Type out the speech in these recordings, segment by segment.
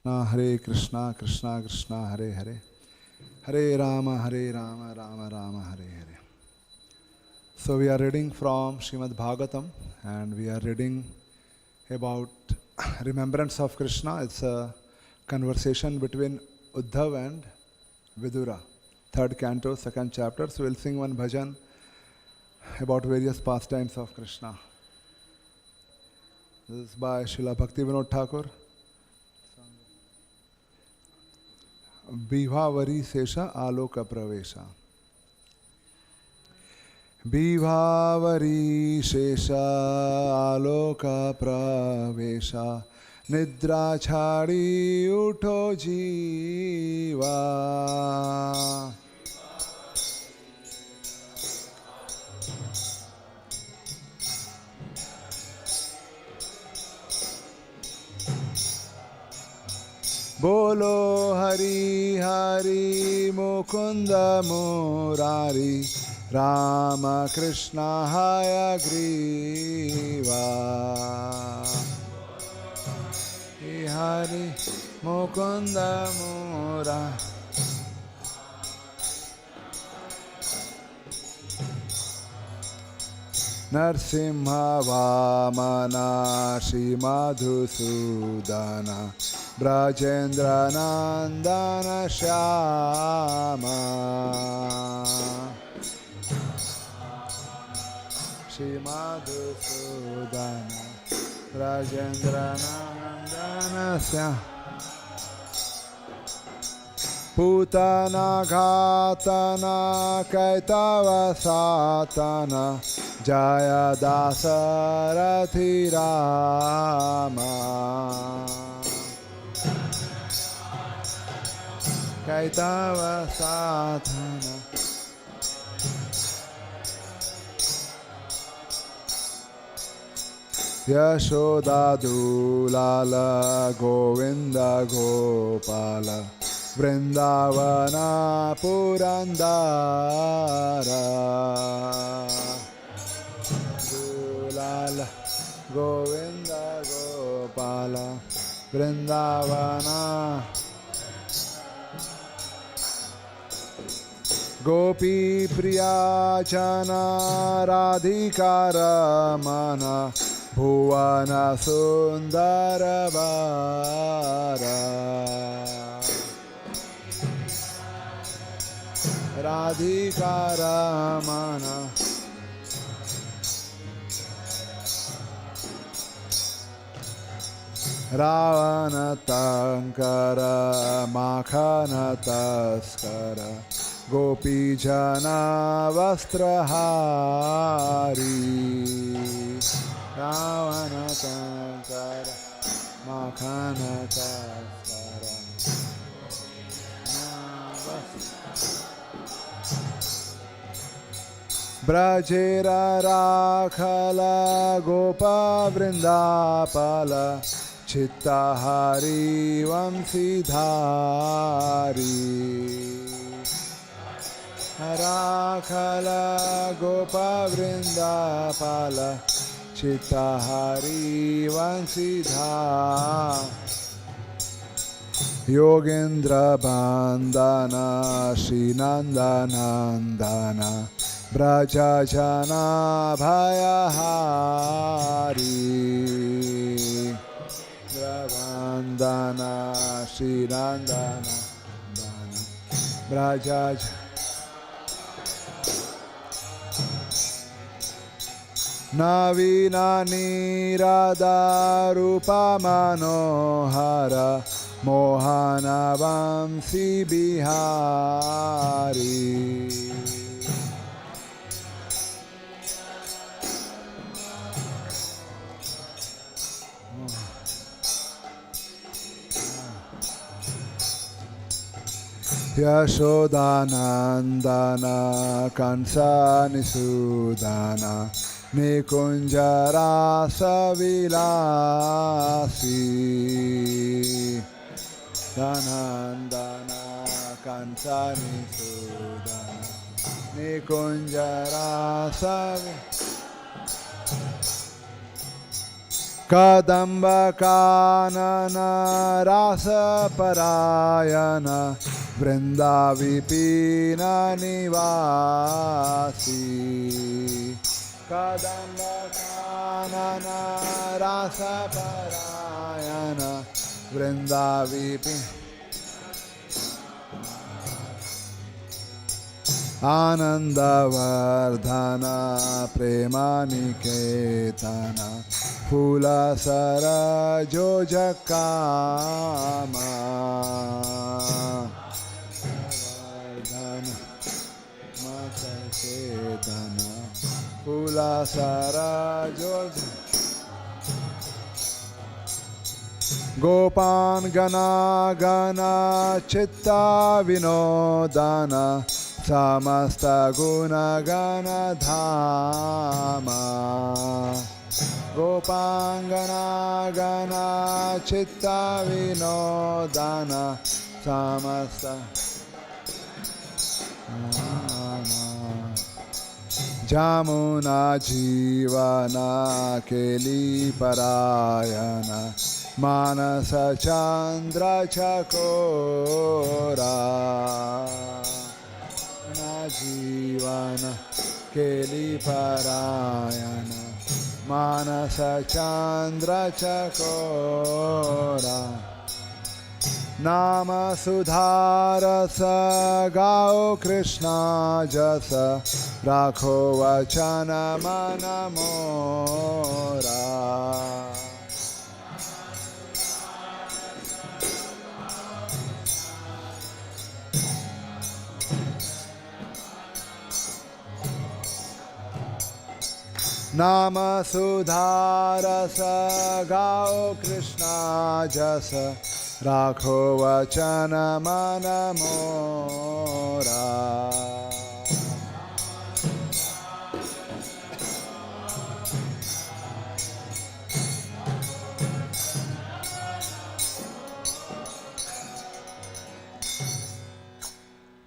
Hare Krishna, Krishna Krishna, Hare Hare, Hare Rama, Rama Rama, Hare Hare. So we are reading from Śrīmad-Bhāgavatam, and we are reading about remembrance of Krishna. It's a conversation between Uddhav and Vidura. Third canto, second chapter. So we'll sing one bhajan about various pastimes of Krishna. This is by Srila Bhaktivinoda Thakur. Bhivavari Sesha Aloka Pravesha. Bhivavari Sesha Aloka Pravesha. Nidra Chhadi Utho Jiva. Bolo Hari Hari Mukunda Murari Rama Krishna Hayagriva. Hari Mukunda Murari Narsimha Vamana Shri Madhusudana Brajendra Nandana Shyama Shri Madhusudana Brajendra Nandana Shyama Putana Ghatana Kaitava Satana Jaya Dasarathi Rama Kaitava Satana Yashoda Dulala Govinda Gopala Vrindavana Purandara Dulala Govinda Gopala Vrindavana Gopi Priya Chana Radhika Ramana Bhuvana Sundara Vara Radhika Ramana Ravana Tankara Makhana Taskara Gopi Jana Vastrahari Ravana Tankara Makhana Taskara Brajera Rakhala Gopa Vrindapala Chittahari Vamsidhari Rakhala Gopa Vrindapala Chittahari Vamsidhari Yogendra Bandana Srinandanandana Braja Jana Bhayahari Bandana Srinandana Braja Navina Nirada Rupa Manohara Mohana Vamsi Bihari Yashodanandana Kansa Nisudana Nikunjara Savilasi Danandana Kansa Nisudana Nikunjara Savilasi Kadamba kanana rasa parayana Vrindavipina nivasi. Kadamba kanana rasa parayana Vrindavipina Anandavardhana Premaniketana Phula Sarajo Jakama Vardhana Mataketana Phula Sarajo Gopan Gana Gana Chitta Vinodana Samasta Guna Gana Dhama Gopangana Gana Chitta Vinodana Samasta Jamuna Jivana Keli Parayana Manasa Chandra Chakora Jivana Keli Parayana Manasa Chandra Chakora Nama Sudharasa Gao Krishna Jasa Rakho Vachana Manamora Nama Sudharasa Gao Krishna Jasa Rakho Vachana Manamora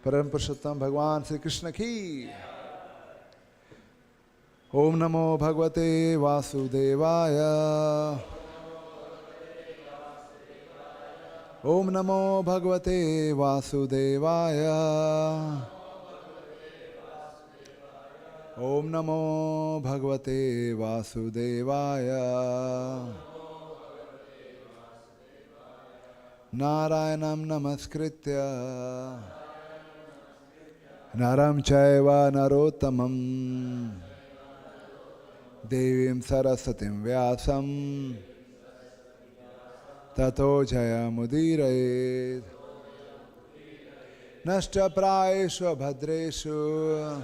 Param Purushottam Bhagwan Sri Krishna Ki Om Namo Bhagavate Vasudevaya Om Namo Bhagavate Vasudevaya Om Namo Bhagavate Vasudevaya Narayanam Namaskritya Naram Chaiva Narottamam Devim Sarasatim Vyasam Tato Jayamudiraye Nashta Praeshu Bhadreshu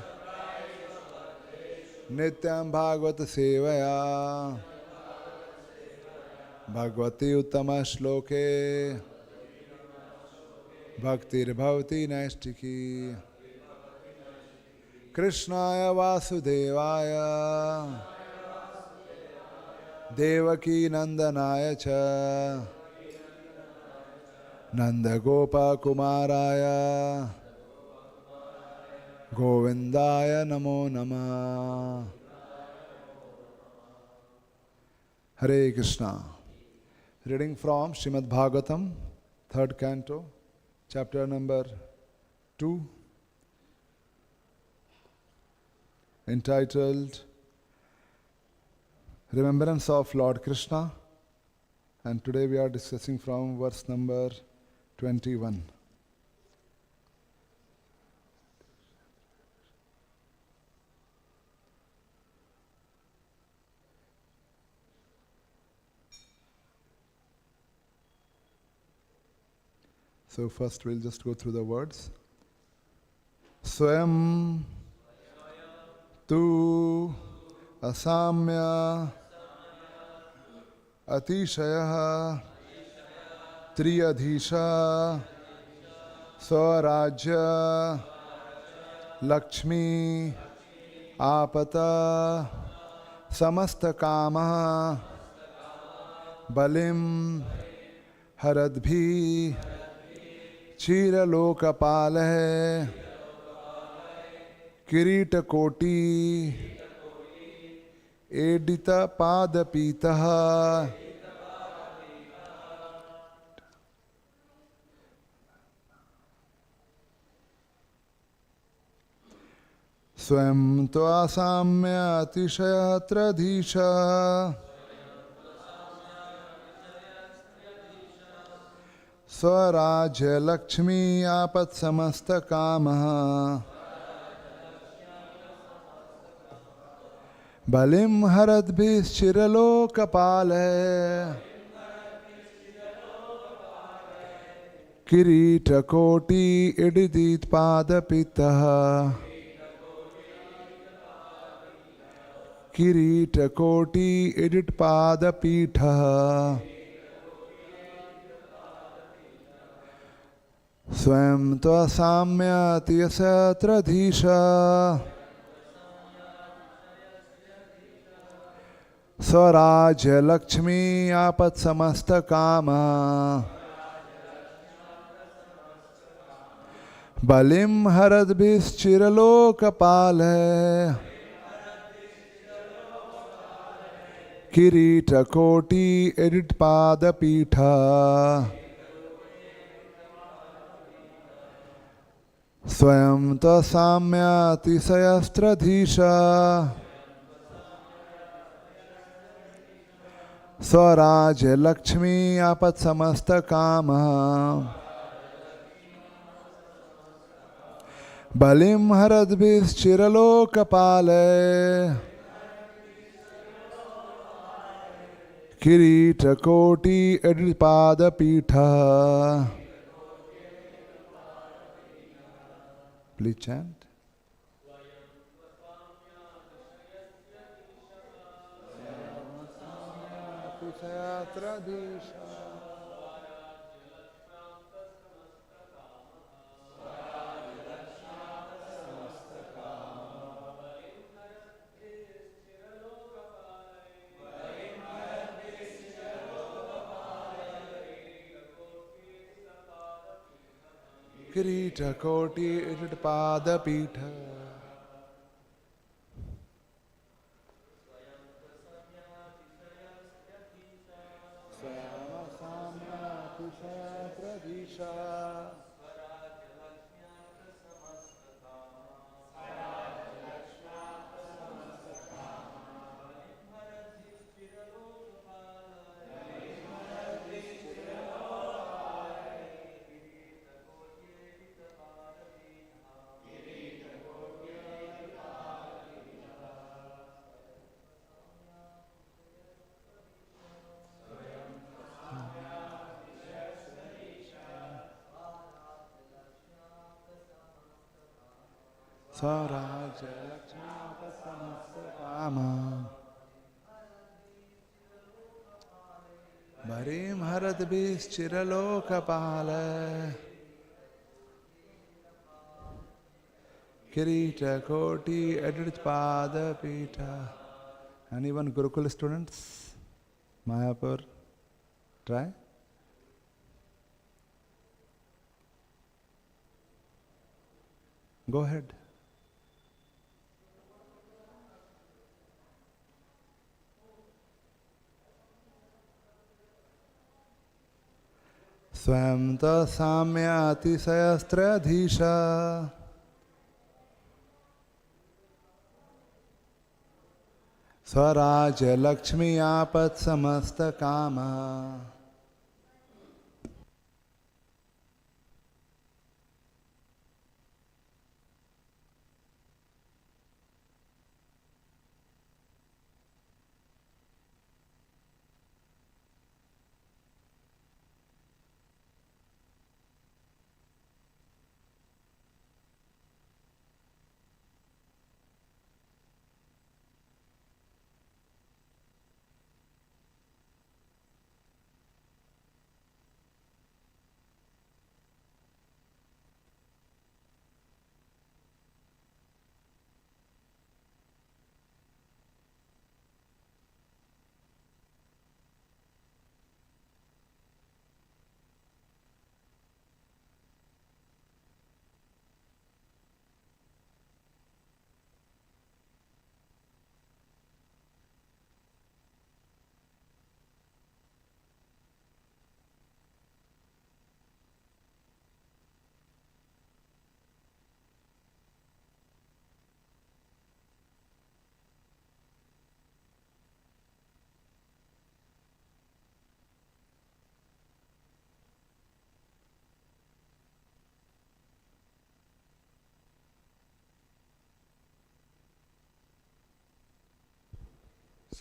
Nityam Bhagavata Sevaya Bhagavati Uttama Shloke Bhaktir Bhavati Naistiki Krishnaya Vasudevaya Devaki Nandanaya Cha Nanda Gopa Kumaraya Govindaya Namo Namah Hare Krishna. Reading from Śrīmad-Bhāgavatam, 3rd canto, chapter number 2, entitled Remembrance of Lord Krishna, and today we are discussing from verse number 21. So first we'll just go through the words. Swayam tu asamya atishaya triyadhisha swarajya lakshmi apata samasta kama balim haradbhi Chiralokapaleh Kiritakoটি edita padapitaha. Swam tvasamya atishayatradhisha. Swarajya Lakshmi apat samasta kamaha. Balim haradbhischiralokapale. Kirita koti ididit padapitaha. Kirita koti idit padapitaha. Swam tvasamyati yasatradhisha. Swarajya Lakshmi apat samasta kama. Balim haradbhischiralokapale. Kirita koti edit padapitha. Swam tasamyati sayastradhisha. Swarajya Lakshmi apat samasta kama. Balim haradbhischiralokapale. Kirita koti edripadapitha. Please chant. Kirita koti edripadapitha. Swarajya Lakshmi apat samasta kama. Barim haradbhischiralokapale. Kirita koti edritpadapita. Anyone Gurukul students? Mayapur? Try? Go ahead. Swam tasamyati sayastradhisha. Swarajya Lakshmi apat samasta kama.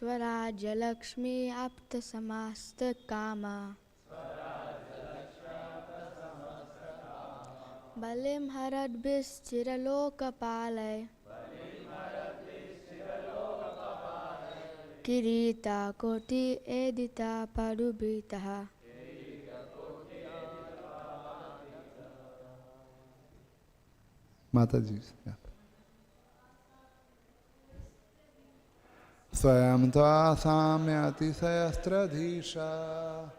Swarajya Lakshmi Apta Samasta Kama Balim Haradbis Chiraloka Palay Kirita Koti Edita Parubitaha. Mataji. Yeah. Swayam tva samyati sayastradhisha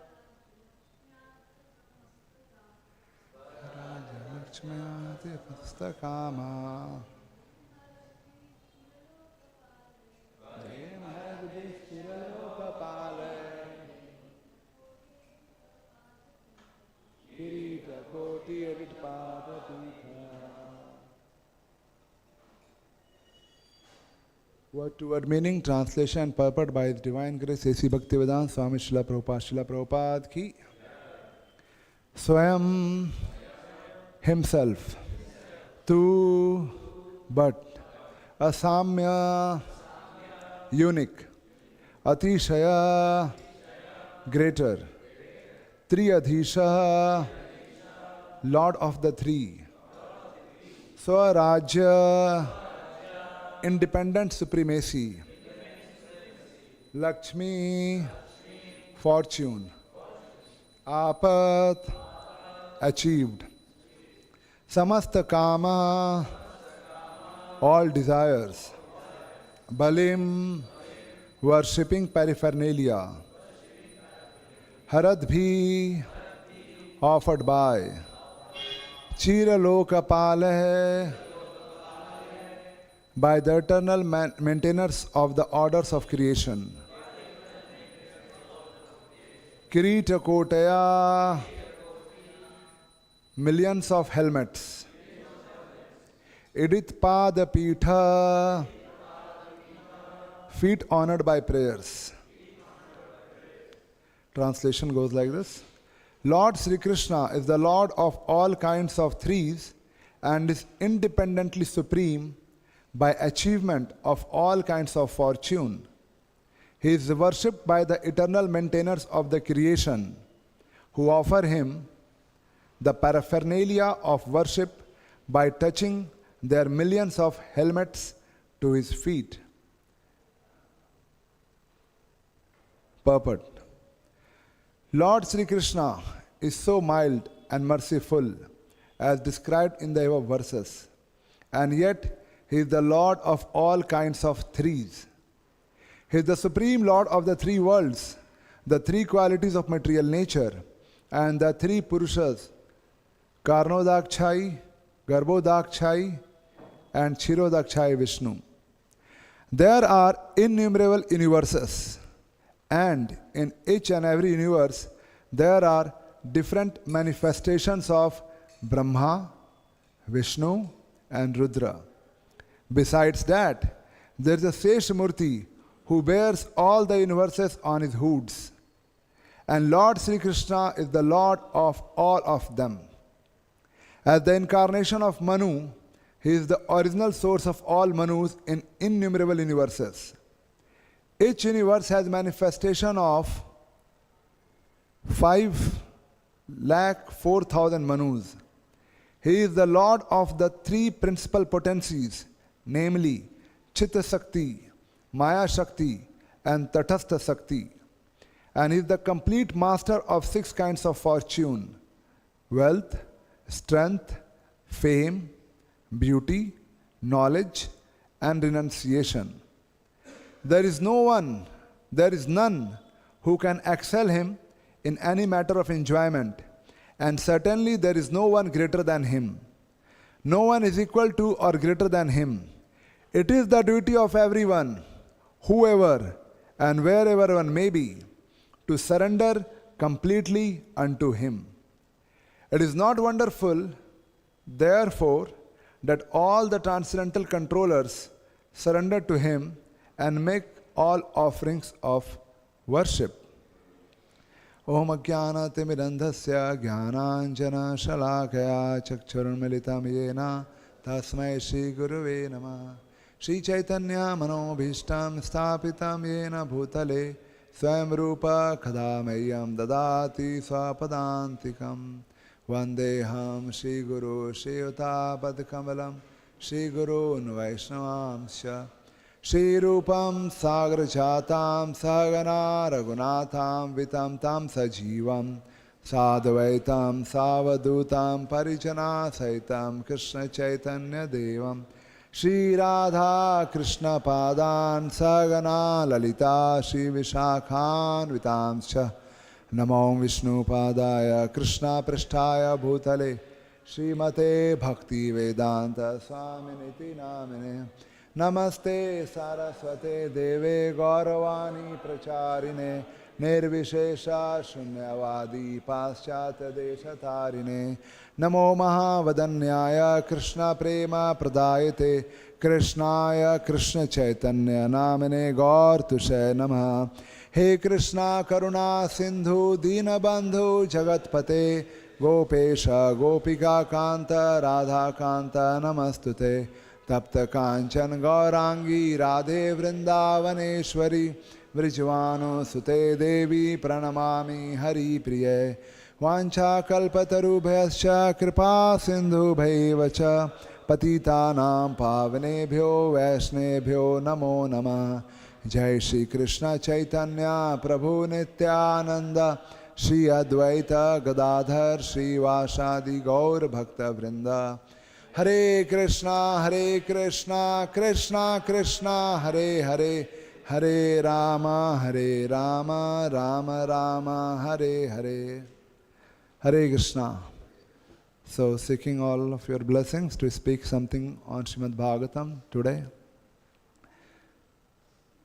Raja Lakshmayati Pastakama Kirita Koti Edit Word-to-word meaning, translation and purport by His Divine Grace A.C. Bhaktivedanta Swami Srila Prabhupada ki. Swayam himself, tu but, asamya unique, atishaya greater, triadhisha Lord of the three, Swarajya independent supremacy, Lakshmi fortune, Apat achieved, Samasta Kama all desires, Balim worshipping paraphernalia, Haradbhi offered by, Chiraloka Paleh by the eternal maintainers of the orders of creation. Kirita Kotaya, millions of helmets. Edith Pada Pitha, feet honored by prayers. Translation goes like this. Lord Sri Krishna is the Lord of all kinds of threes and is independently supreme by achievement of all kinds of fortune. He is worshipped by the eternal maintainers of the creation, who offer him the paraphernalia of worship by touching their millions of helmets to his feet. Purport. Lord Sri Krishna is so mild and merciful as described in the above verses, and yet He is the Lord of all kinds of threes. He is the Supreme Lord of the three worlds, the three qualities of material nature, and the three Purushas, Karnodakshai, Garbhodakshai, and Kshirodakshai Vishnu. There are innumerable universes, and in each and every universe, there are different manifestations of Brahma, Vishnu, and Rudra. Besides that, there is a Seshamurti who bears all the universes on his hoods. And Lord Sri Krishna is the Lord of all of them. As the incarnation of Manu, he is the original source of all Manus in innumerable universes. Each universe has manifestation of 5,04,000 Manus. He is the Lord of the three principal potencies, namely Chitta Shakti, Maya Shakti, and Tatastha Shakti. And he is the complete master of 6 kinds of fortune: wealth, strength, fame, beauty, knowledge, and renunciation. There is none who can excel him in any matter of enjoyment, and certainly there is no one greater than him. No one is equal to or greater than him. It is the duty of everyone, whoever and wherever one may be, to surrender completely unto him. It is not wonderful, therefore, that all the transcendental controllers surrender to him and make all offerings of worship. Om Ajnana Timirandhasya Jnananjana Shalakaya Chakshurunmilitam Yena Tasmai Shri Guruve Namah. Shri Chaitanya Manobhishtam Sthapitam Yena Bhutale Swayam Rupa Khadamayam Dadati Swapadantikam Vandeham Shri Guru Shri Utapad Kamalam Shri Guru Vaishnavamsya Shri Rupam Sagar Chatam Sagana Raghunatham Vitam Tam Sajivam Sadvaitam Savadutam Parijana Saitam Krishna Chaitanya Devam Shri Radha Krishna Padan Sagana Lalita Shri Vishakhan Vitamscha Namo Vishnu Padaya Krishna Pristhaya Bhutale Srimate Bhakti Vedanta Swaminiti Namine Namaste Saraswate Deve Gauravani Pracharine Nirvishesha Shunyavadi Paschata Deshatarine Namo Mahavadanyaya Krishna Prema Pradayate Krishnaya Krishna Chaitanya Namine Gaur Tushe Namaha He Krishna Karuna Sindhu Dinabandhu Jagatpate Gopesha Gopika Kanta Radha Kanta Namastute Tapta Kanchan Gaurangi Radhe Vrindavaneshwari Vrijvano Sute Devi Pranamami Hari Priye Vancha Kalpatarubhyascha Kripa Sindhu Bhaivacha Patitanam Pavanebhyo Vaishnebhyo Namo Namah Jai Shri Krishna Chaitanya Prabhu Nityananda Shri Advaita Gadadhar Shri Vasadi Gaur Bhakta Vrinda Hare Krishna Krishna Krishna Hare Hare Hare Rama Rama Rama Hare Hare Hare Krishna. So seeking all of your blessings to speak something on Śrīmad-Bhāgavatam today.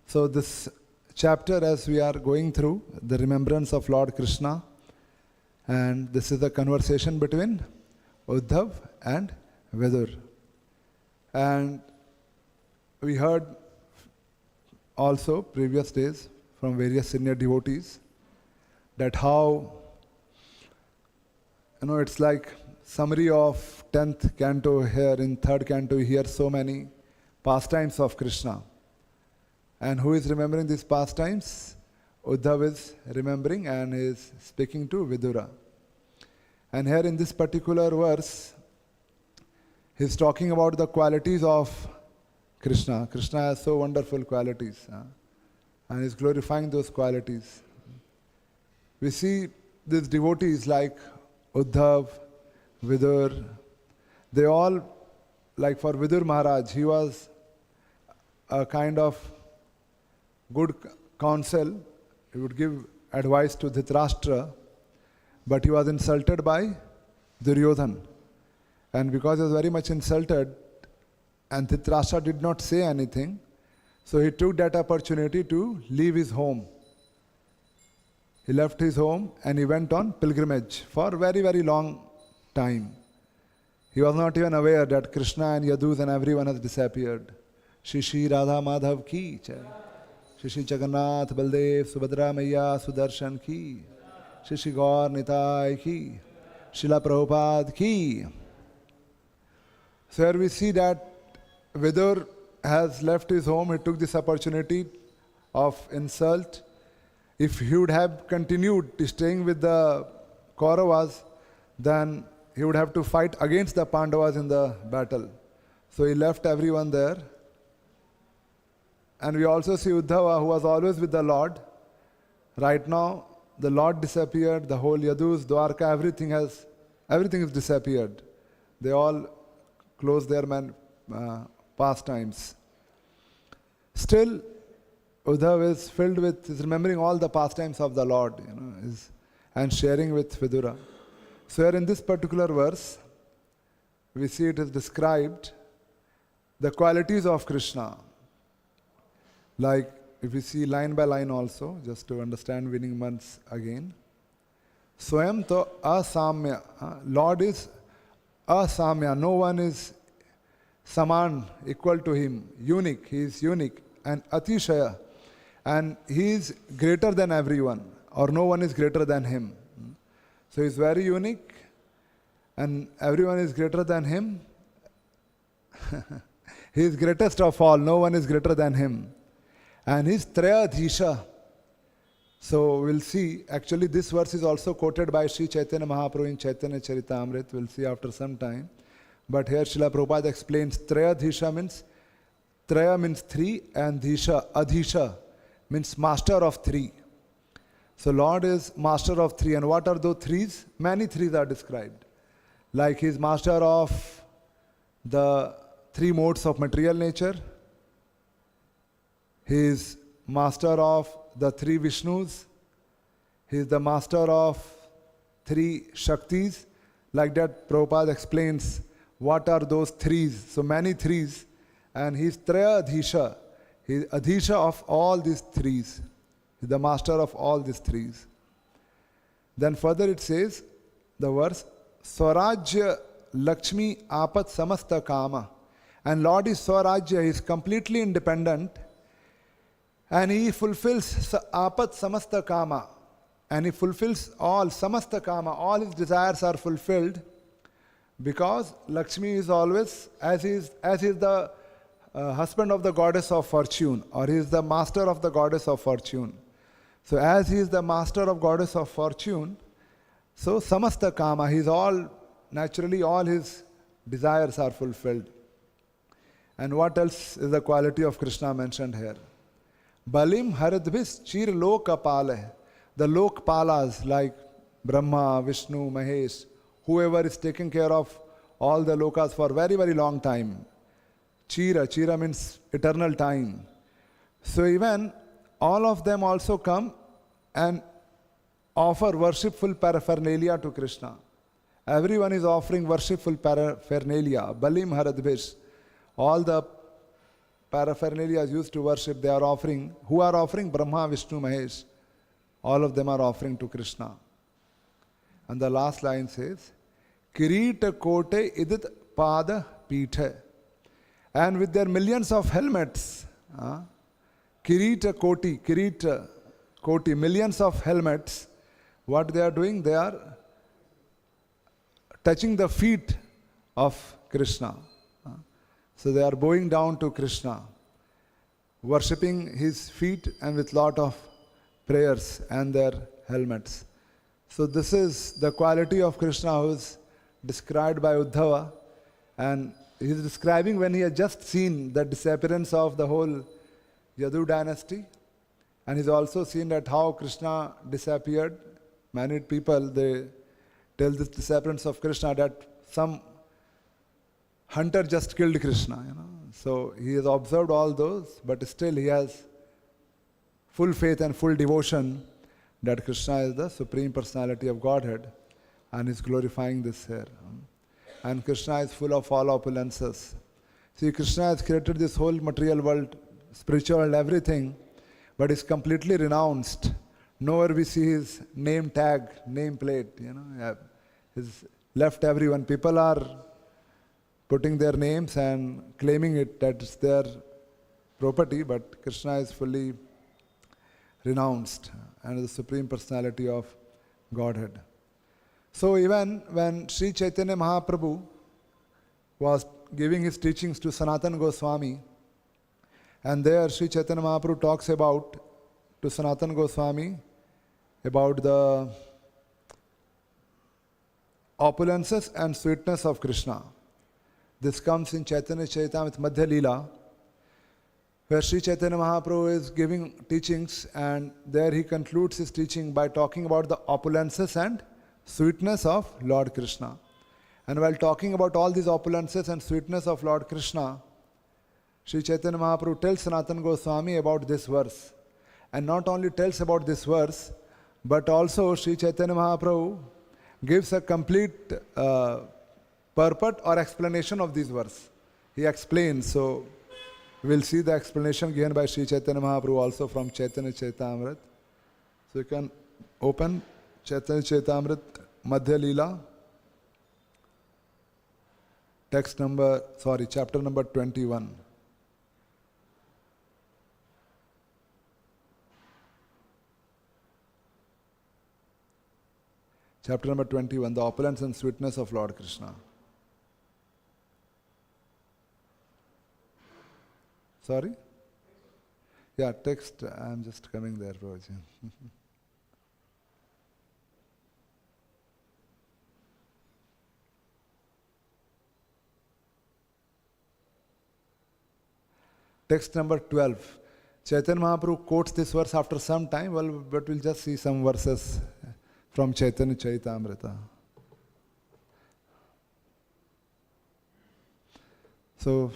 So this chapter, as we are going through the remembrance of Lord Krishna, and this is the conversation between Uddhav and Vidur. And we heard also previous days from various senior devotees that how, it's like summary of 10th canto here. In 3rd canto we hear so many pastimes of Krishna. And who is remembering these pastimes? Uddhav is remembering and is speaking to Vidura. And here in this particular verse, he is talking about the qualities of Krishna. Krishna has so wonderful qualities. And he is glorifying those qualities. We see these devotees like Uddhav, Vidur, they all, like for Vidur Maharaj, he was a kind of good counsel. He would give advice to Dhritarashtra, but he was insulted by Duryodhan. And because he was very much insulted, and Dhritarashtra did not say anything, so he took that opportunity to leave his home. He left his home and he went on pilgrimage for a very, very long time. He was not even aware that Krishna and Yadus and everyone has disappeared. Shri Shri Radha Madhav ki jai. Shri Shri Jagannath Baldev Subhadra Maiya Sudarshan ki. Shri Shri Gaur Nitai ki. Srila Prabhupada ki. So here we see that Vidur has left his home. He took this opportunity of insult. If he would have continued staying with the Kauravas, then he would have to fight against the Pandavas in the battle. So he left everyone there. And we also see Uddhava, who was always with the Lord. Right now, the Lord disappeared, the whole Yadus, Dwarka, everything is disappeared. They all closed their pastimes. Still, Uddhav is filled with, is remembering all the pastimes of the Lord, and sharing with Vidura. So here in this particular verse, we see it is described the qualities of Krishna. Like if we see line by line also, just to understand winning once again. Swayam to asamya. Lord is asamya. No one is saman, equal to him. Unique. He is unique. And atishaya. And he is greater than everyone. Or no one is greater than him. So he is very unique. And everyone is greater than him. He is greatest of all. No one is greater than him. And he is Trayadhisha. So we'll see. Actually, this verse is also quoted by Sri Chaitanya Mahaprabhu in Chaitanya Charitamrita. We'll see after some time. But here Srila Prabhupada explains Trayadhisha means, Traya means three, and Dhisha, Adhisha means master of three. So Lord is master of three. And what are those threes? Many threes are described. Like he is master of the three modes of material nature. He is master of the three Vishnus. He is the master of three Shaktis. Like that, Prabhupada explains what are those threes. So many threes. And he is Traya Adhisha. He is Adhisha of all these threes. He is the master of all these threes. Then further it says, the verse, Swarajya Lakshmi Apat Samasta Kama. And Lord is Swarajya, he is completely independent. And he fulfills Apat Samasta Kama. And he fulfills all Samasta Kama. All his desires are fulfilled. Because Lakshmi is always, as he is the husband of the goddess of fortune, or he is the master of the goddess of fortune. So as he is the master of goddess of fortune, so Samasta Kama, he is all, naturally all his desires are fulfilled. And what else is the quality of Krishna mentioned here? Balim Haradvis Chir Lokapale. The Lokpalas like Brahma, Vishnu, Mahesh, whoever is taking care of all the lokas for very, very long time. Chira means eternal time. So even all of them also come and offer worshipful paraphernalia to Krishna. Everyone is offering worshipful paraphernalia. Balim Haradvish. All the paraphernalia used to worship, they are offering. Who are offering? Brahma, Vishnu, Mahesh. All of them are offering to Krishna. And the last line says, Kirita Kote Idit Pada Pithe. And with their millions of helmets, Kirita Koti, millions of helmets, what they are doing? They are touching the feet of Krishna. So they are bowing down to Krishna, worshipping his feet and with lot of prayers and their helmets. So this is the quality of Krishna who is described by Uddhava, and he is describing when he has just seen the disappearance of the whole Yadu dynasty, and he has also seen that how Krishna disappeared. Many people, they tell this disappearance of Krishna that some hunter just killed Krishna. So he has observed all those, but still he has full faith and full devotion that Krishna is the Supreme Personality of Godhead, and is glorifying this here. And Krishna is full of all opulences. See, Krishna has created this whole material world, spiritual world, everything, but is completely renounced. Nowhere we see his name tag, name plate. He's left everyone. People are putting their names and claiming it that it's their property, but Krishna is fully renounced and the Supreme Personality of Godhead. So even when Sri Chaitanya Mahaprabhu was giving his teachings to Sanatana Goswami, and there Sri Chaitanya Mahaprabhu talks about, to Sanatana Goswami, about the opulences and sweetness of Krishna. This comes in Chaitanya Charitamrita Madhya Leela, where Sri Chaitanya Mahaprabhu is giving teachings, and there he concludes his teaching by talking about the opulences and sweetness of Lord Krishna. And while talking about all these opulences and sweetness of Lord Krishna, Sri Chaitanya Mahaprabhu tells Sanatana Goswami about this verse. And not only tells about this verse, but also Sri Chaitanya Mahaprabhu gives a complete purport or explanation of this verse. He explains. So we'll see the explanation given by Sri Chaitanya Mahaprabhu also from Chaitanya Charitamrita. So you can open Chaitanya Charitamrita Madhya Leela, chapter number 21. Chapter number 21, the opulence and sweetness of Lord Krishna. Sorry? Yeah, text, I'm just coming there, Prabhuji. Text number 12. Chaitanya Mahaprabhu quotes this verse after some time, well, but we'll just see some verses from Chaitanya Charitamrita. So,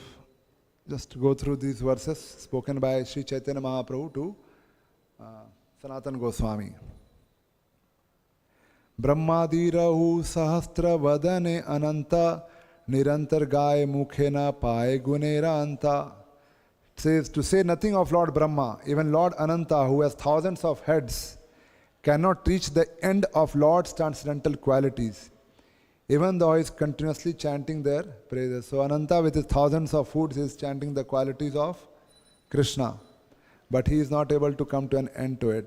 just go through these verses spoken by Sri Chaitanya Mahaprabhu to Sanatana Goswami. Brahmadirahu sahastra vadane ananta nirantar gaye mukhena paye gunera anta. Says to say nothing of Lord Brahma, even Lord Ananta, who has thousands of heads, cannot reach the end of Lord's transcendental qualities, even though he is continuously chanting their praises. So Ananta with his thousands of hoods is chanting the qualities of Krishna, but he is not able to come to an end to it.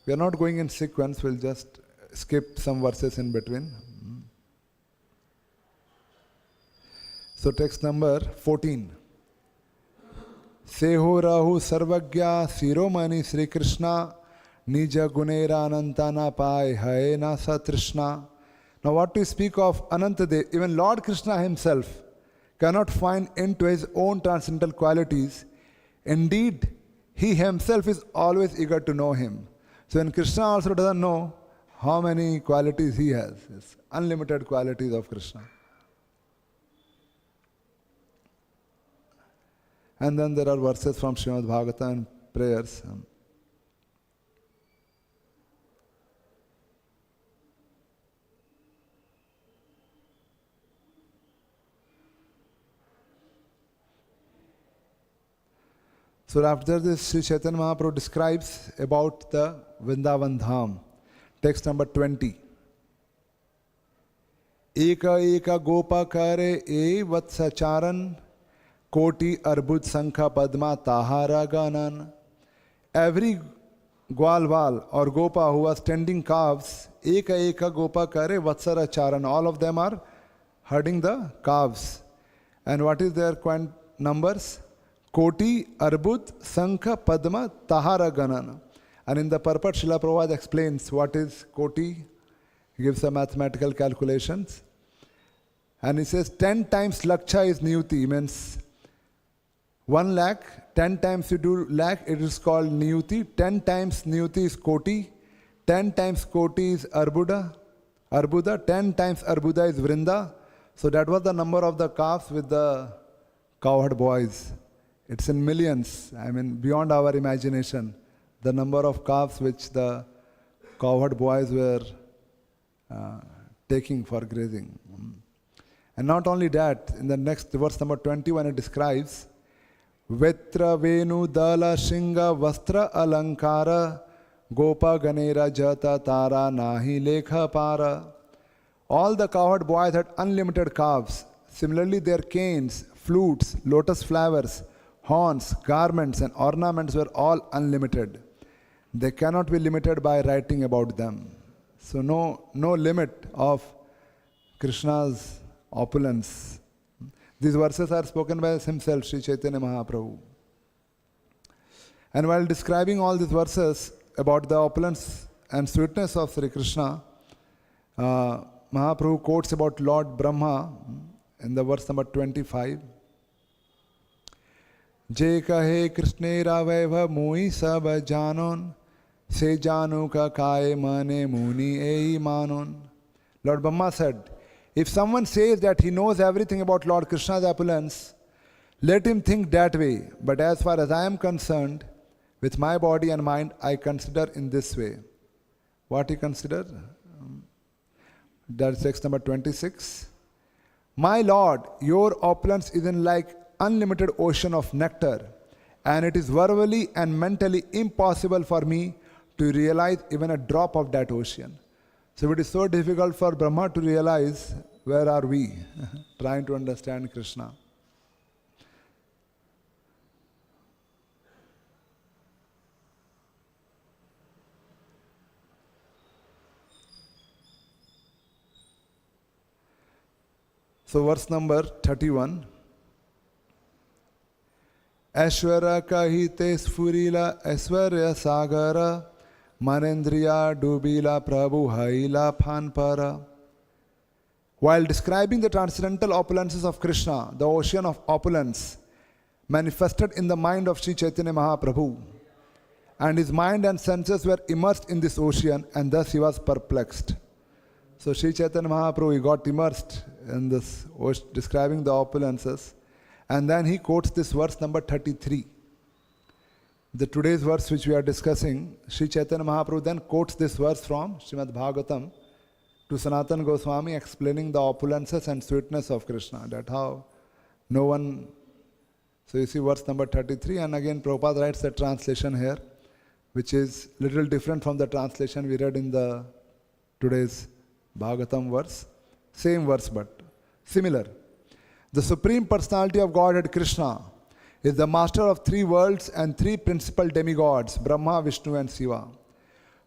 We are not going in sequence, we'll just skip some verses in between. So text number 14. Seho rahu sarvagya siromani Sri Krishna nija gunera anantana pai haye na satrishna. Now what to speak of Anantadev, even Lord Krishna himself cannot find end to his own transcendental qualities. Indeed, he himself is always eager to know him. So when Krishna also doesn't know how many qualities he has, it's unlimited qualities of Krishna. And then there are verses from Śrīmad-Bhāgavatam and prayers. So after this, Sri Chaitanya Mahaprabhu describes about the Vrindavan Dham. Text number 20. Eka eka gopa kare e vatsacharan Koti arbud sankha padma tahara ganan. Every Gwalwal or Gopa who was tending calves, eka eka gopa kare vatsara charan. All of them are herding the calves. And what is their numbers? Koti arbud sankha padma tahara ganan. And in the purport, Srila Prabhupada explains what is Koti. He gives some mathematical calculations. And he says 10 times laksha is niyuti, means 1 lakh, 10 times you do lakh, it is called niyuti. 10 times niyuti is koti. 10 times koti is arbuda. 10 times arbuda is vrinda. So that was the number of the calves with the cowherd boys. It's in millions, I mean beyond our imagination. The number of calves which the cowherd boys were taking for grazing. And not only that, in the next verse number 21 it describes Vetra Venu Dala Shinga Vastra Alankara Gopa Ganera Jata Tara Nahi Lekha Para. All the cowherd boys had unlimited calves. Similarly, their canes, flutes, lotus flowers, horns, garments and ornaments were all unlimited. They cannot be limited by writing about them. So no limit of Krishna's opulence. These verses are spoken by himself, Sri Chaitanya Mahaprabhu. And while describing all these verses about the opulence and sweetness of Sri Krishna, Mahaprabhu quotes about Lord Brahma in the verse number 25. Je kahe Krishnera vaiva mui sab janon, se janu ka kaye mane muni ei manon. Lord Brahma said, if someone says that he knows everything about Lord Krishna's opulence, let him think that way. But as far as I am concerned, with my body and mind, I consider in this way. What he considered? That's text number 26. My Lord, your opulence is in like unlimited ocean of nectar, and it is verbally and mentally impossible for me to realize even a drop of that ocean. So it is so difficult for Brahma to realize where are we trying to understand Krishna. So verse number 31. Aishwarya kahite sfurila aishwarya sagara manendriya dubila prabhu haila phanpara. While describing the transcendental opulences of Krishna, the ocean of opulence manifested in the mind of Sri Chaitanya Mahaprabhu, and his mind and senses were immersed in this ocean, and thus he was perplexed. So Sri Chaitanya Mahaprabhu, he got immersed in this ocean, describing the opulences, and then he quotes this verse number 33. The today's verse which we are discussing, Sri Chaitanya Mahaprabhu then quotes this verse from Śrīmad-Bhāgavatam to Sanatana Goswami, explaining the opulences and sweetness of Krishna. That how no one. So you see verse number 33, and again Prabhupada writes the translation here, which is little different from the translation we read in the today's Bhagavatam verse. Same verse but similar. The Supreme Personality of Godhead Krishna is the master of three worlds and three principal demigods, Brahma, Vishnu and Shiva.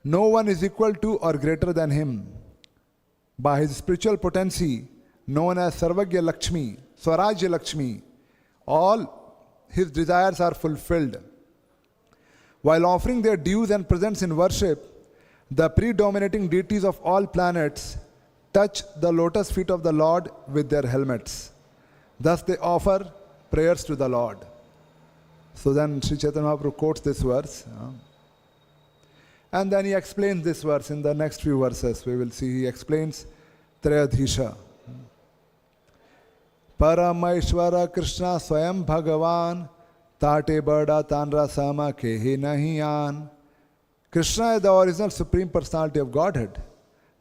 No one is equal to or greater than him. By his spiritual potency, known as Sarvagya Lakshmi, Swarajya Lakshmi, all his desires are fulfilled. While offering their dues and presents in worship, the predominating deities of all planets touch the lotus feet of the Lord with their helmets. Thus they offer prayers to the Lord. So then Sri Chaitanya Mahaprabhu quotes this verse. And then he explains this verse in the next few verses. We will see he explains Trayadhisha. Paramaishwara Krishna Swayam Bhagavan Tate Bada Tanra Sama Kehi Nahiyan. Krishna is the original Supreme Personality of Godhead.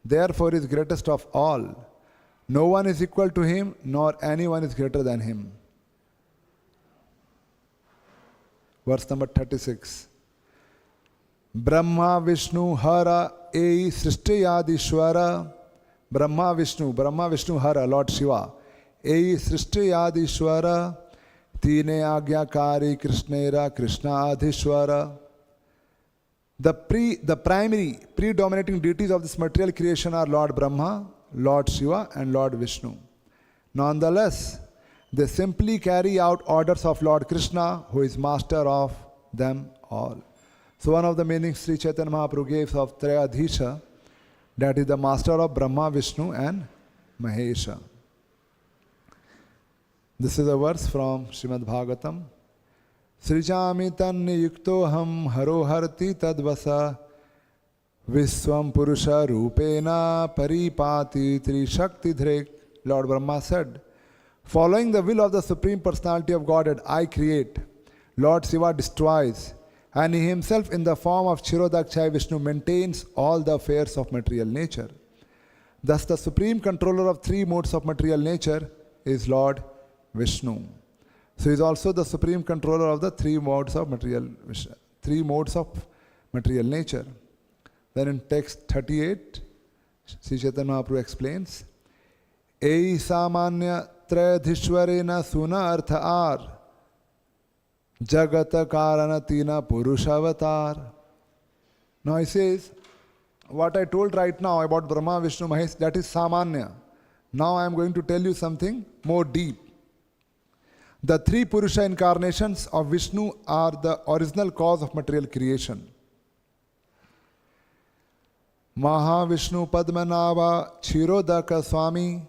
Therefore he is greatest of all. No one is equal to him, nor anyone is greater than him. Verse number 36. Brahma Vishnu Hara Ei Srishtiyadishwara. Brahma Vishnu Hara, Lord Shiva. Ei Srishtiyadishwara. Tine Agyakari Krishnera Krishna Adhishwara. The primary predominating deities of this material creation are Lord Brahma, Lord Shiva and Lord Vishnu. Nonetheless, they simply carry out orders of Lord Krishna, who is master of them all. So one of the meanings Sri Chaitanya Mahaprabhu gave of Trayadhisha, that is the master of Brahma, Vishnu and Mahesha. This is a verse from Śrīmad-Bhāgavatam. Srijami tanni yuktoham haro harti tadvasa viswam purusha rupena paripati tri shakti dhrek. Lord Brahma said, following the will of the Supreme Personality of Godhead, I create. Lord Shiva destroys. And he himself in the form of Kshirodakshaya Vishnu maintains all the affairs of material nature. Thus the supreme controller of three modes of material nature is Lord Vishnu. So he is also the supreme controller of the three modes of material nature. Then in text 38, Sri Chaitanya Mahaprabhu explains, Ei samanya trayadhishwarena suna artha ar jagata karana tina purushavatar. Now he says, what I told right now about Brahma, Vishnu, Mahesh, that is samanya. Now I am going to tell you something more deep. The three Purusha incarnations of Vishnu are the original cause of material creation. Mahavishnu Padmanava Kshirodaka Swami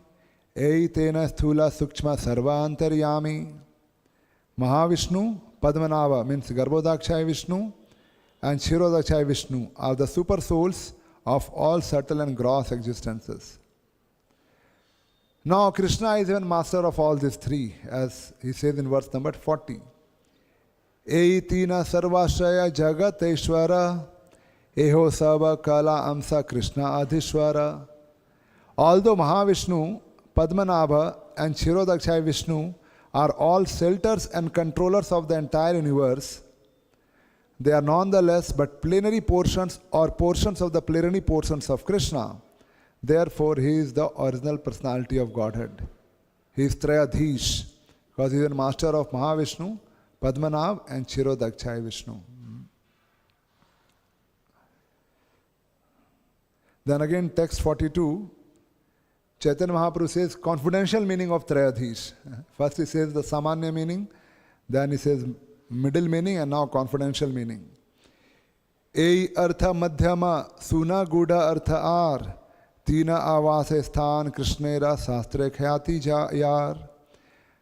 Eitena Sthula Sukshma Sarvantaryami. Mahavishnu Padmanava means Garbhodakshaya Vishnu and Kshirodakshaya Vishnu are the super souls of all subtle and gross existences. Now Krishna is even master of all these three, as he says in verse number 40. Eitina sarvashaya jagat eshwara eho sava kala amsa Krishna adhishwara. Although Mahavishnu, Padmanabha and Kshirodakshaya Vishnu are all shelters and controllers of the entire universe, they are nonetheless but plenary portions or portions of the plenary portions of Krishna. Therefore, he is the original personality of Godhead. He is Trayadhish, because he is the master of Mahavishnu, Padmanabha and Kshirodakshaya Vishnu. Then again, text 42, Chaitanya Mahaprabhu says confidential meaning of Trayadhish. First he says the Samanya meaning, then he says middle meaning and now confidential meaning. Ei artha madhyama suna guda artha ar tina avase sthan krishnera sastre khyati yar.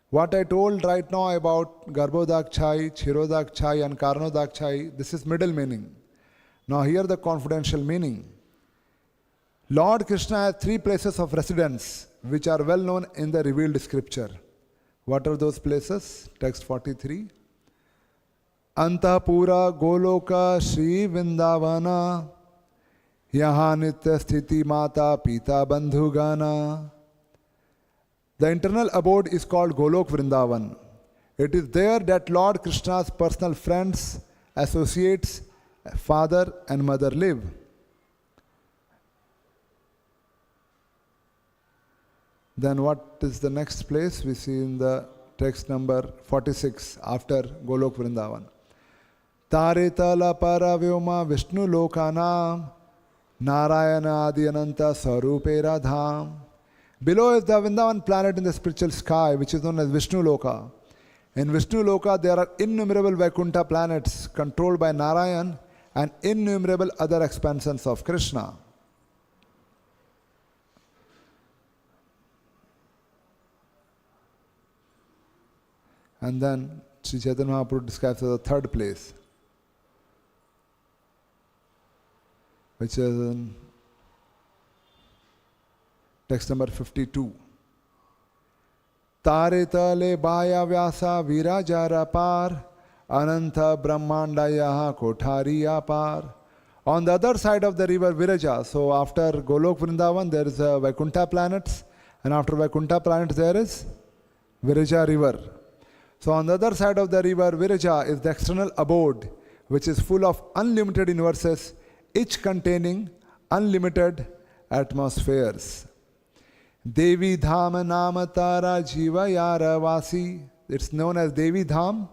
What I told right now about Garbhodakshai, Kshirodakshai and Karnodakshai, this is middle meaning. Now here the confidential meaning. Lord Krishna has 3 places of residence which are well known in the revealed scripture. What are those places? Text 43. Antapura Goloka Shri Vindavana Yaha Nitya Sthiti Mata Pita Bandhugana. The internal abode is called Golok Vrindavan. It is there that Lord Krishna's personal friends, associates, father and mother live. Then what is the next place? We see in the text number 46 after Golok Vrindavan. Tare tala para vyoma Vishnu lokanam Narayana adi ananta sarupera dham. Below is the Vrindavan planet in the spiritual sky, which is known as Vishnu Loka. In Vishnu Loka, there are innumerable Vaikuntha planets controlled by Narayan and innumerable other expansions of Krishna. And then Sri Chaitanya Mahaprabhu describes as the third place, which is in text number 52. Tare tale baya vyasa virajara par ananta brahmanda yaha kothari apar. On the other side of the river Viraja, so after Golok Vrindavan there is a Vaikuntha planets, and after Vaikuntha planets there is Viraja river. So on the other side of the river Viraja is the external abode, which is full of unlimited universes, each containing unlimited atmospheres. Devi Dham Nama Tara Jiva Yara Vasi. It's known as Devi Dham.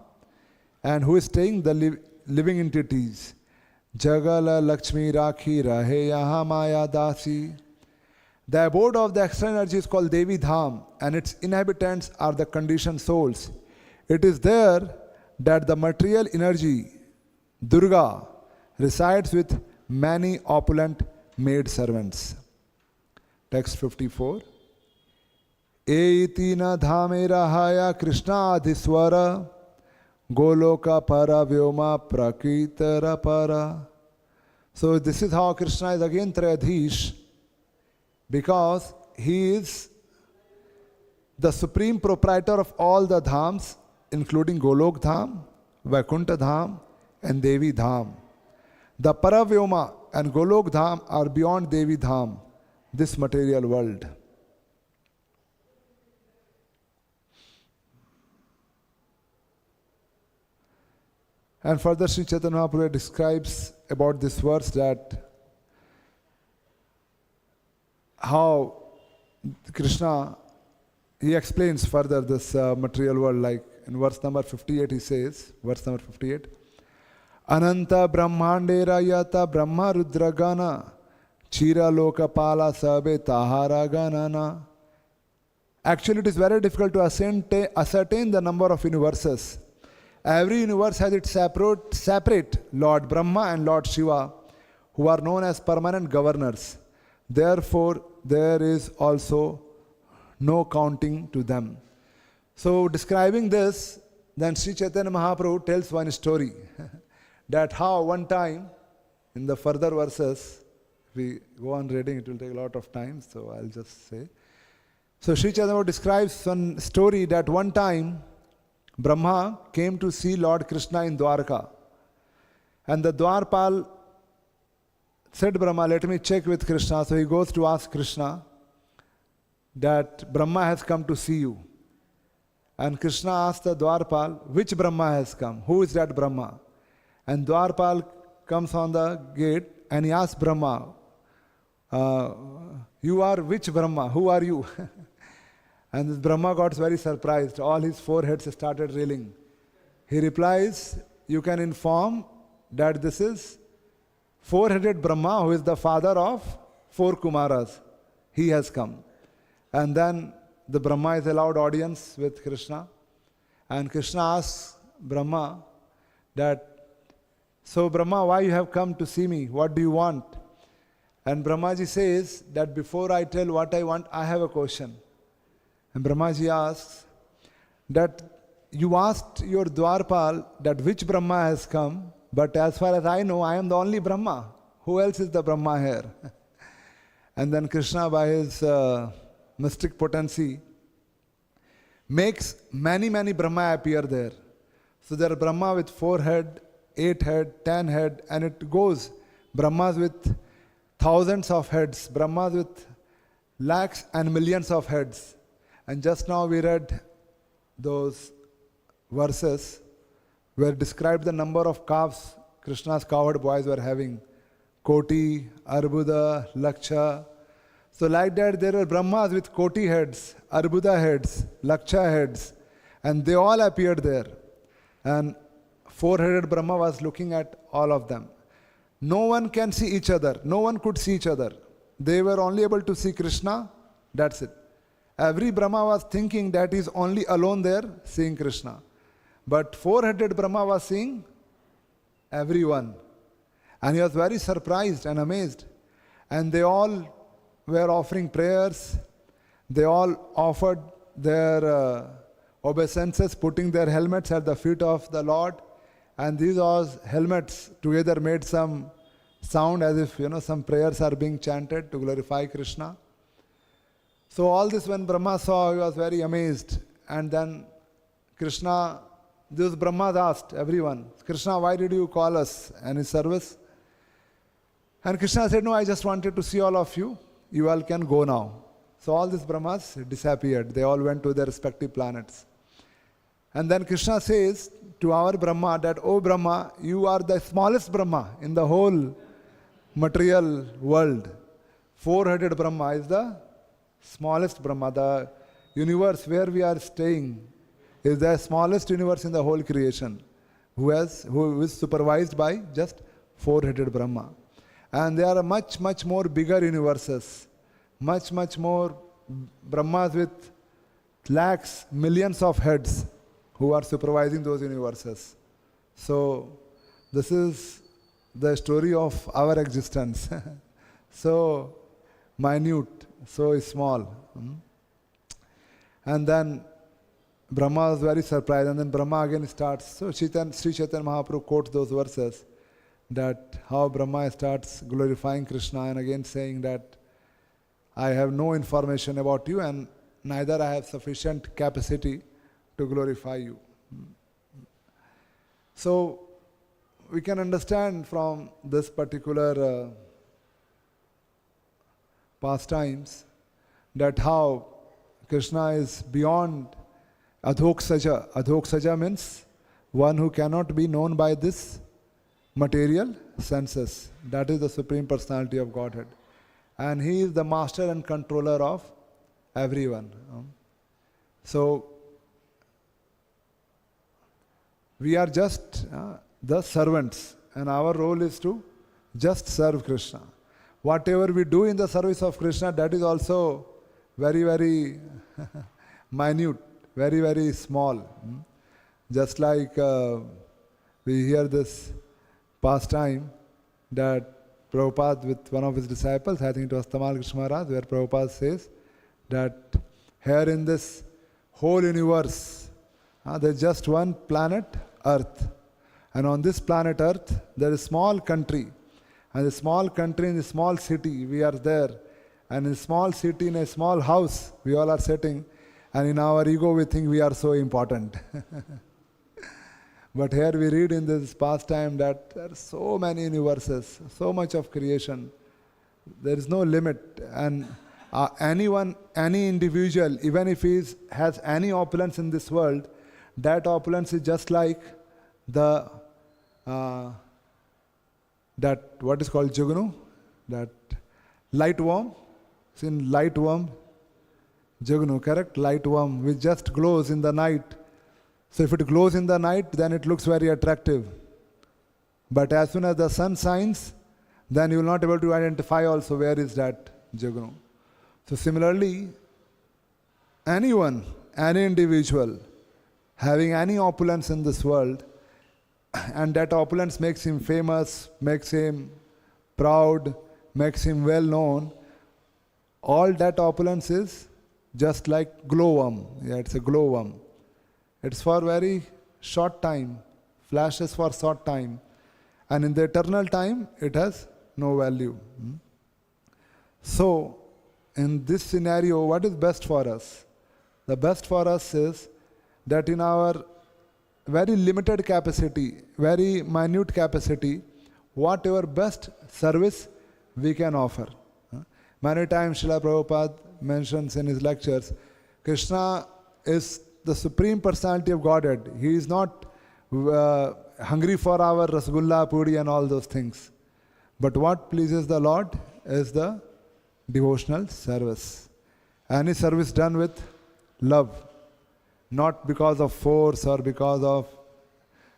And who is staying? The living entities. Jagala Lakshmi Rakhi Rahe Yaha Maya Dasi. The abode of the external energy is called Devi Dham, and its inhabitants are the conditioned souls. It is there that the material energy, Durga, resides with many opulent maid servants. Text 54. Eitina dhamera haya Krishna adhiswara Goloka para vyoma prakitara para. So this is how Krishna is again Trayadhish, because he is the supreme proprietor of all the dhams, including Golok Dham, Vaikuntha Dham and Devi Dham. The Paravyoma and Golok Dham are beyond Devi Dham, this material world. And further Sri Chaitanya Mahaprabhu describes about this verse that how Krishna, he explains further this material world, like in verse number 58 he says, verse number 58, Ananta Brahmandera Yata Brahma Rudragana Chira Loka Pala Sabe Tahara Ganana. Actually, it is very difficult to ascertain the number of universes. Every universe has its separate Lord Brahma and Lord Shiva, who are known as permanent governors. Therefore, there is also no counting to them. So, describing this, then Sri Chaitanya Mahaprabhu tells one story that how one time, in the further verses, if we go on reading, it will take a lot of time, so I'll just say. So, Sri Chaitanya Mahaprabhu describes one story that one time, Brahma came to see Lord Krishna in Dwarka. And the Dwarpal said, Brahma, let me check with Krishna. So he goes to ask Krishna that Brahma has come to see you. And Krishna asked the Dwarpal, which Brahma has come? Who is that Brahma? And Dwarpal comes on the gate and he asks Brahma, you are which Brahma? Who are you? And this Brahma got very surprised. All his foreheads started reeling. He replies, you can inform that this is four-headed Brahma, who is the father of 4 Kumaras. He has come. And then the Brahma is allowed audience with Krishna. And Krishna asks Brahma that, so Brahma, why you have come to see me? What do you want? And Brahmaji says that before I tell what I want, I have a question. And Brahmaji asks that you asked your Dwarpal that which Brahma has come, but as far as I know, I am the only Brahma. Who else is the Brahma here? And then Krishna, by his mystic potency, makes many, many Brahma appear there. So there are Brahma with 4 head, 8 head, 10 head, and it goes. Brahmas with thousands of heads, Brahmas with lakhs and millions of heads. And just now we read those verses where described the number of calves Krishna's cowherd boys were having. Koti, Arbuda, Laksha. So like that there are Brahmas with Koti heads, Arbuda heads, Laksha heads, and they all appeared there. And 4-headed Brahma was looking at all of them. No one can see each other. No one could see each other. They were only able to see Krishna. That's it. Every Brahma was thinking that he's only alone there seeing Krishna. But 4-headed Brahma was seeing everyone. And he was very surprised and amazed. And they all were offering prayers. They all offered their obeisances, putting their helmets at the feet of the Lord. And these all helmets together made some sound as if, some prayers are being chanted to glorify Krishna. So all this when Brahma saw, he was very amazed. And then Krishna, those Brahmas asked everyone, Krishna, why did you call us? Any service? And Krishna said, no, I just wanted to see all of you. You all can go now. So all these Brahmas disappeared. They all went to their respective planets. And then Krishna says to our Brahma that, oh Brahma, you are the smallest Brahma in the whole material world. 4-headed Brahma is the smallest Brahma. The universe where we are staying is the smallest universe in the whole creation, who is supervised by just 4-headed Brahma. And there are much, much more bigger universes, much, much more Brahmas with lakhs, millions of heads who are supervising those universes. So this is the story of our existence. So minute, so small. And then Brahma was very surprised, and then Brahma again starts. So Sri Chaitanya Mahaprabhu quotes those verses, that how Brahma starts glorifying Krishna and again saying that I have no information about you and neither I have sufficient capacity to glorify you. So we can understand from this particular pastimes that how Krishna is beyond adhoksaja. Adhoksaja means one who cannot be known by this material senses. That is the Supreme Personality of Godhead. And He is the master and controller of everyone. So we are just the servants, and our role is to just serve Krishna. Whatever we do in the service of Krishna, that is also very, very minute, very, very small. Just like we hear this pastime that Prabhupada with one of his disciples, I think it was Tamal Krishna Maharaj, where Prabhupada says that here in this whole universe, there is just one planet, Earth. And on this planet Earth, there is a small country. And a small country in a small city, we are there. And in a small city, in a small house, we all are sitting. And in our ego, we think we are so important. But here we read in this pastime that there are so many universes, so much of creation. There is no limit. And anyone, any individual, even if he has any opulence in this world, that opulence is just like the that what is called Jugnu, that light worm. It's in light worm, Jugnu, correct? Light worm, which just glows in the night. So if it glows in the night, then it looks very attractive. But as soon as the sun shines, then you will not be able to identify also where is that Jugnu. So similarly, anyone, any individual, having any opulence in this world, and that opulence makes him famous, makes him proud, makes him well known, all that opulence is just like glowworm. Yeah, it's a glowworm. It's for very short time, flashes for short time, and in the eternal time it has no value. So, in this scenario, what is best for us? The best for us is that in our very limited capacity, very minute capacity, whatever best service we can offer. Many times Srila Prabhupada mentions in his lectures, Krishna is the Supreme Personality of Godhead. He is not hungry for our rasgulla, puri and all those things. But what pleases the Lord is the devotional service. Any service done with love, not because of force or because of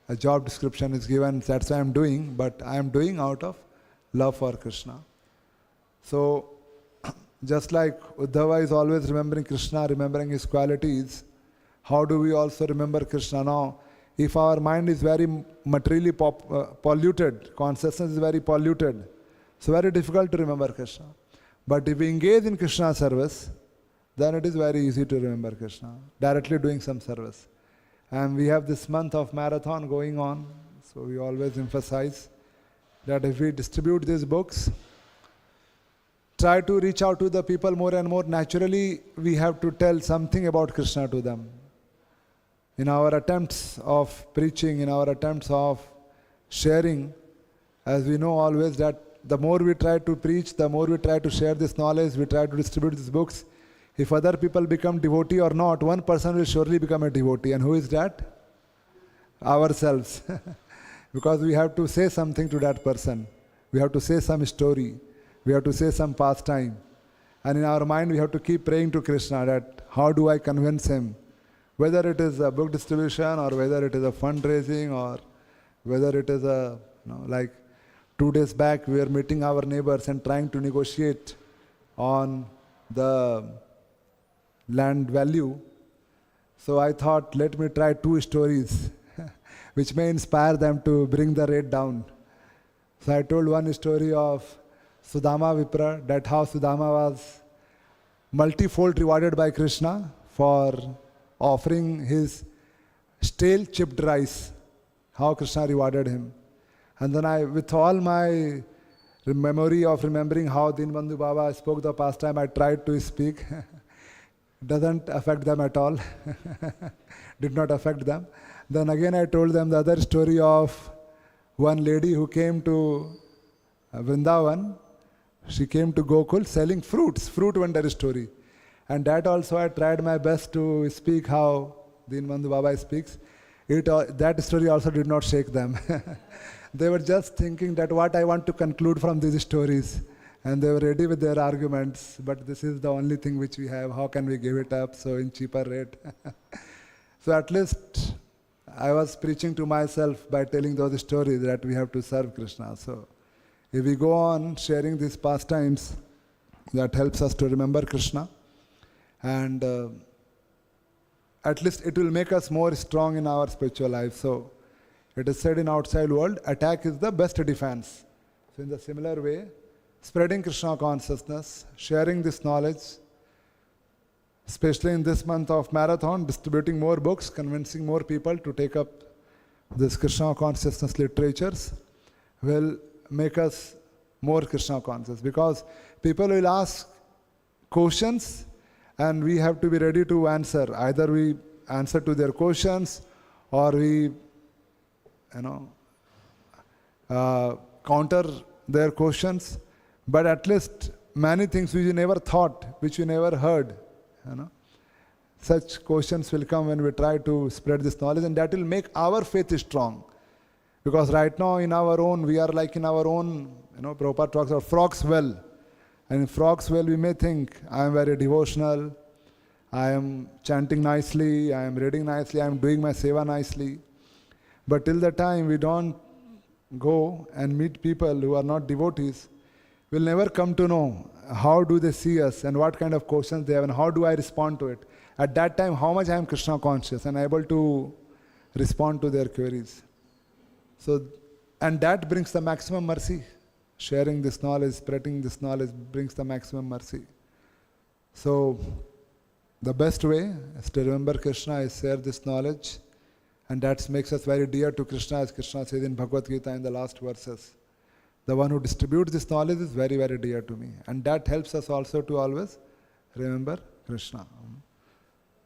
a job description is given, that's why I am doing, but I am doing out of love for Krishna. So, just like Uddhava is always remembering Krishna, remembering his qualities, how do we also remember Krishna now? If our mind is very materially polluted, consciousness is very polluted, so very difficult to remember Krishna. But if we engage in Krishna service, then it is very easy to remember Krishna, directly doing some service. And we have this month of marathon going on, so we always emphasize that if we distribute these books, try to reach out to the people more and more. Naturally, we have to tell something about Krishna to them. In our attempts of preaching, in our attempts of sharing, as we know always that the more we try to preach, the more we try to share this knowledge, we try to distribute these books. If other people become devotee or not, one person will surely become a devotee. And who is that? Ourselves. Because we have to say something to that person. We have to say some story. We have to say some pastime. And in our mind, we have to keep praying to Krishna that how do I convince him? Whether it is a book distribution or whether it is a fundraising or whether it is a, like 2 days back, we were meeting our neighbors and trying to negotiate on the land value. So I thought, let me try 2 stories which may inspire them to bring the rate down. So I told one story of Sudama Vipra, that how Sudama was multifold rewarded by Krishna for offering his stale chipped rice, how Krishna rewarded him. And then I, with all my memory of remembering how Dinbandhu Baba spoke the pastime, I tried to speak. Doesn't affect them at all. Did not affect them. Then again I told them the other story of one lady who came to Vrindavan. She came to Gokul selling fruits, fruit vendor story. And that also I tried my best to speak how Dinbandhu Baba speaks. That story also did not shake them. They were just thinking that what I want to conclude from these stories. And they were ready with their arguments, but this is the only thing which we have. How can we give it up so in cheaper rate? So at least I was preaching to myself by telling those stories that we have to serve Krishna. So if we go on sharing these pastimes, that helps us to remember Krishna. And at least it will make us more strong in our spiritual life. So it is said in outside world, attack is the best defense. So in the similar way, spreading Krishna consciousness, sharing this knowledge, especially in this month of marathon, distributing more books, convincing more people to take up this Krishna consciousness literatures will make us more Krishna conscious. Because people will ask questions and we have to be ready to answer. Either we answer to their questions or we, counter their questions. But at least many things which we never thought, which we never heard, such questions will come when we try to spread this knowledge, and that will make our faith strong. Because right now in our own, we are like in our own, Prabhupada talks about frog's well. And in frog's well we may think, I am very devotional, I am chanting nicely, I am reading nicely, I am doing my seva nicely. But till the time we don't go and meet people who are not devotees, we'll never come to know how do they see us and what kind of questions they have and how do I respond to it. At that time, how much I am Krishna conscious and able to respond to their queries. So, and that brings the maximum mercy. Sharing this knowledge, spreading this knowledge brings the maximum mercy. So, the best way is to remember Krishna, is share this knowledge, and that makes us very dear to Krishna, as Krishna says in Bhagavad Gita in the last verses. The one who distributes this knowledge is very, very dear to me. And that helps us also to always remember Krishna.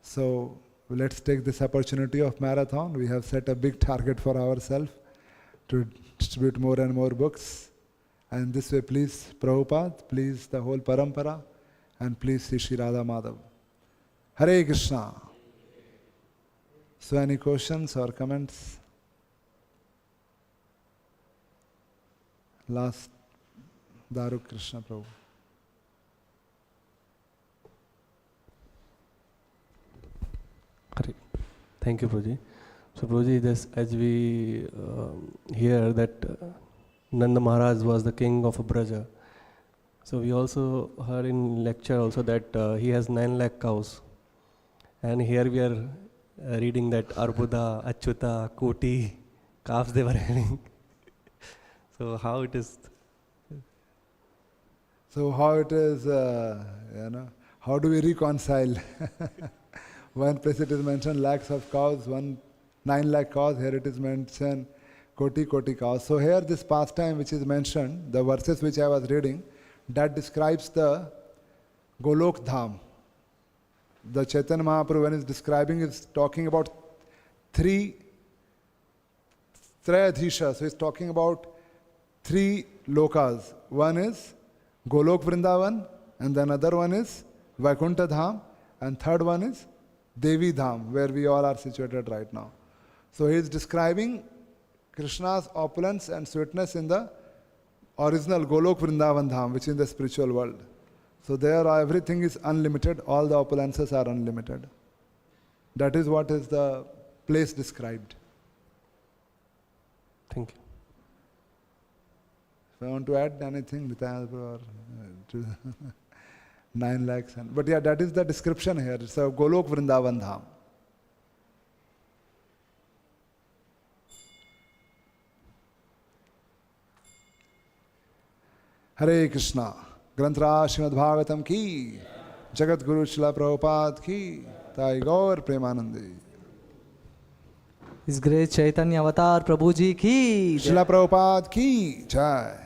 So, let's take this opportunity of marathon. We have set a big target for ourselves to distribute more and more books. And this way, please Prabhupada, please the whole parampara, and please Sri Radha Madhav. Hare Krishna. So, any questions or comments? Last, Daruk Krishna Prabhu. Hare. Thank you, Prabhuji. So, Prabhuji, this, as we hear that Nanda Maharaj was the king of Braja. So, we also heard in lecture also that he has 9 lakh cows. And here we are reading that Arbuda, Achyuta, Koti, calves they were having. So, how it is? So, how it is, how do we reconcile? One place it is mentioned lakhs of cows, 9 lakh cows, here it is mentioned koti cows. So here this pastime which is mentioned, the verses which I was reading, that describes the Golok Dham. The Chaitanya Mahaprabhu, when he is describing, is talking about 3 Trayadhisha. So he is talking about 3 lokas. One is Golok Vrindavan, and then another one is Vaikuntha Dham, and third one is Devi Dham, where we all are situated right now. So he is describing Krishna's opulence and sweetness in the original Golok Vrindavan Dham, which is in the spiritual world. So there everything is unlimited, all the opulences are unlimited. That is what is the place described. Thank you. If I want to add anything, or 9 lakhs. But yeah, that is the description here. It's a Golok Vrindavan Dham. Hare Krishna. Granthra Śrīmad-Bhāgavatam ki. Jagat Guru Srila Prabhupada ki. Tai Gaur Premanandi. His Grace Chaitanya Avatar Prabhu Ji ki. Srila Prabhupada ki. Jai.